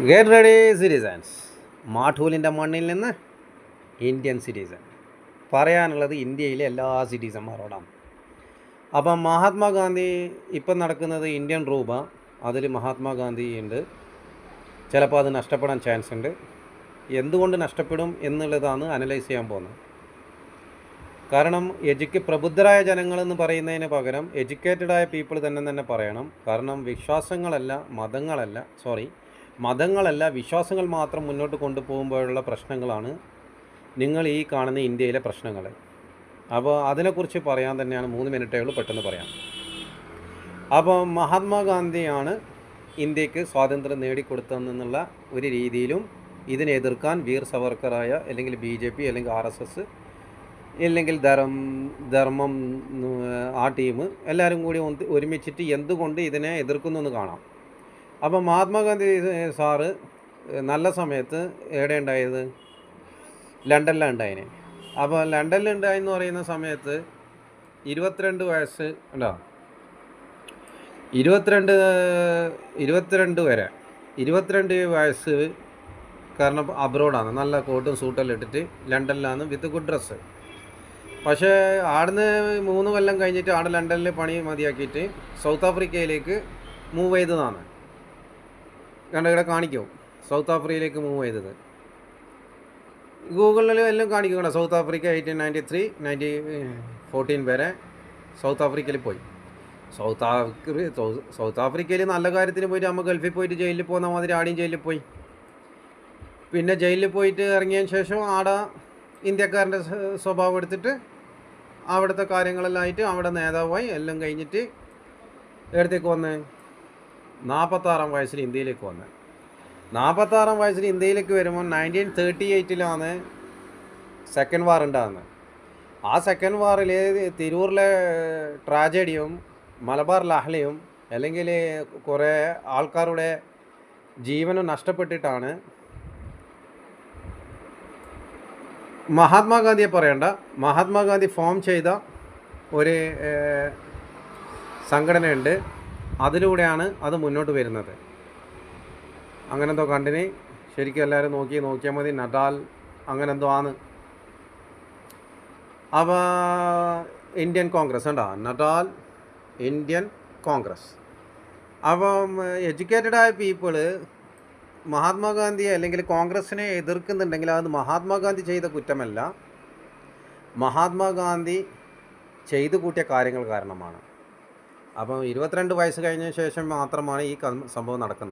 Get ready citizens. മാഠൂലിൻ്റെ മണ്ണിൽ നിന്ന് Indian citizen. പറയാനുള്ളത് ഇന്ത്യയിലെ എല്ലാ സിറ്റിസന്മാരോടാണ്. അപ്പം മഹാത്മാഗാന്ധി ഇപ്പം നടക്കുന്നത് ഇന്ത്യൻ രൂപ, അതിൽ മഹാത്മാഗാന്ധി ഉണ്ട്. ചിലപ്പോൾ അത് നഷ്ടപ്പെടാൻ ചാൻസ് ഉണ്ട്. എന്തുകൊണ്ട് നഷ്ടപ്പെടും എന്നുള്ളതാണ് അനലൈസ് ചെയ്യാൻ പോകുന്നത്. കാരണം പ്രബുദ്ധരായ ജനങ്ങളെന്ന് പറയുന്നതിന് പകരം എഡ്യൂക്കേറ്റഡായ പീപ്പിൾ തന്നെ പറയണം. കാരണം മതങ്ങളല്ല വിശ്വാസങ്ങൾ മാത്രം മുന്നോട്ട് കൊണ്ടുപോകുമ്പോഴുള്ള പ്രശ്നങ്ങളാണ് നിങ്ങൾ ഈ കാണുന്ന ഇന്ത്യയിലെ പ്രശ്നങ്ങൾ. അപ്പോൾ അതിനെക്കുറിച്ച് പറയാൻ തന്നെയാണ് 3 മിനിറ്റേ ഉള്ളൂ, പെട്ടെന്ന് പറയാം. അപ്പോൾ മഹാത്മാഗാന്ധിയാണ് ഇന്ത്യക്ക് സ്വാതന്ത്ര്യം നേടിക്കൊടുത്തതെന്നുള്ള ഒരു രീതിയിലും ഇതിനെ എതിർക്കാൻ വീർ സവർക്കറായ അല്ലെങ്കിൽ BJP അല്ലെങ്കിൽ RSS അല്ലെങ്കിൽ ധർമ്മം ആ ടീം എല്ലാവരും കൂടി ഒരുമിച്ചിട്ട് എന്തുകൊണ്ട് ഇതിനെ എതിർക്കുന്നു എന്ന് കാണാം. അപ്പോൾ മഹാത്മാഗാന്ധി സാറ് നല്ല സമയത്ത് എവിടെ ഉണ്ടായത്? ലണ്ടനിലാണ് ഉണ്ടായിന്. അപ്പോൾ ലണ്ടനിൽ ഉണ്ടായെന്ന് പറയുന്ന സമയത്ത് 22 വയസ്സ് ഉണ്ടോ, 22 വയസ്സ്. കാരണം അബ്രോഡാണ്, നല്ല കോട്ടും സൂട്ടെല്ലാം ഇട്ടിട്ട് ലണ്ടനിലാണ് വിത്ത് ഗുഡ് ഡ്രസ്സ്. പക്ഷേ ആടുന്ന് 3 കൊല്ലം കഴിഞ്ഞിട്ട് ആടെ ലണ്ടനിൽ പണി മതിയാക്കിയിട്ട് സൗത്ത് ആഫ്രിക്കയിലേക്ക് മൂവ് ചെയ്തതാണ്. ഇവിടെ കാണിക്കും സൗത്ത് ആഫ്രിക്കയിലേക്ക് മൂവ് ചെയ്തത്. ഗൂഗിളിൽ എല്ലാം കാണിക്കണം. സൗത്ത് ആഫ്രിക്ക 1893-1914 വരെ സൗത്ത് ആഫ്രിക്കയിൽ പോയി. സൗത്ത് ആഫ്രിക്കയിൽ നല്ല കാര്യത്തിന് പോയിട്ട് നമ്മൾ ഗൾഫിൽ പോയിട്ട് ജയിലിൽ പോകുന്ന മാതിരി ആടെയും ജയിലിൽ പോയി. പിന്നെ ജയിലിൽ പോയിട്ട് ഇറങ്ങിയതിന് ശേഷം ആടെ ഇന്ത്യക്കാരൻ്റെ സ്വഭാവം എടുത്തിട്ട് അവിടുത്തെ കാര്യങ്ങളെല്ലാം ആയിട്ട് അവിടെ നേതാവായി. എല്ലാം കഴിഞ്ഞിട്ട് എവിടത്തേക്ക് വന്ന് 46 വയസ്സിൽ ഇന്ത്യയിലേക്ക് വന്നത്. 46 വയസ്സിൽ ഇന്ത്യയിലേക്ക് വരുമ്പോൾ 1938 സെക്കൻഡ് വാർ ഉണ്ടാകുന്നത്. ആ സെക്കൻഡ് വാറിൽ തിരൂരിലെ ട്രാജഡിയും മലബാർ ലഹളയും അല്ലെങ്കിൽ കുറേ ആൾക്കാരുടെ ജീവനും നഷ്ടപ്പെട്ടിട്ടാണ് മഹാത്മാഗാന്ധിയെ പറയേണ്ട. മഹാത്മാഗാന്ധി ഫോം ചെയ്ത ഒരു സംഘടനയുണ്ട്, അതിലൂടെയാണ് അത് മുന്നോട്ട് വരുന്നത്. അങ്ങനെന്തോ കണ്ടിന്, ശരിക്കും എല്ലാവരും നോക്കിയാൽ മതി. നഡാൽ അങ്ങനെന്തോ ആണ്. അപ്പോൾ ഇന്ത്യൻ കോൺഗ്രസ് ഉണ്ടോ, നഡാൽ ഇന്ത്യൻ കോൺഗ്രസ്. അപ്പം എഡ്യൂക്കേറ്റഡായ പീപ്പിള് മഹാത്മാഗാന്ധിയെ അല്ലെങ്കിൽ കോൺഗ്രസിനെ എതിർക്കുന്നുണ്ടെങ്കിൽ അത് മഹാത്മാഗാന്ധി ചെയ്ത കുറ്റമല്ല, മഹാത്മാഗാന്ധി ചെയ്തു കൂട്ടിയ കാര്യങ്ങൾ കാരണമാണ്. അപ്പം 22 വയസ്സ് കഴിഞ്ഞ ശേഷം മാത്രമാണ് ഈ സംഭവം നടക്കുന്നത്.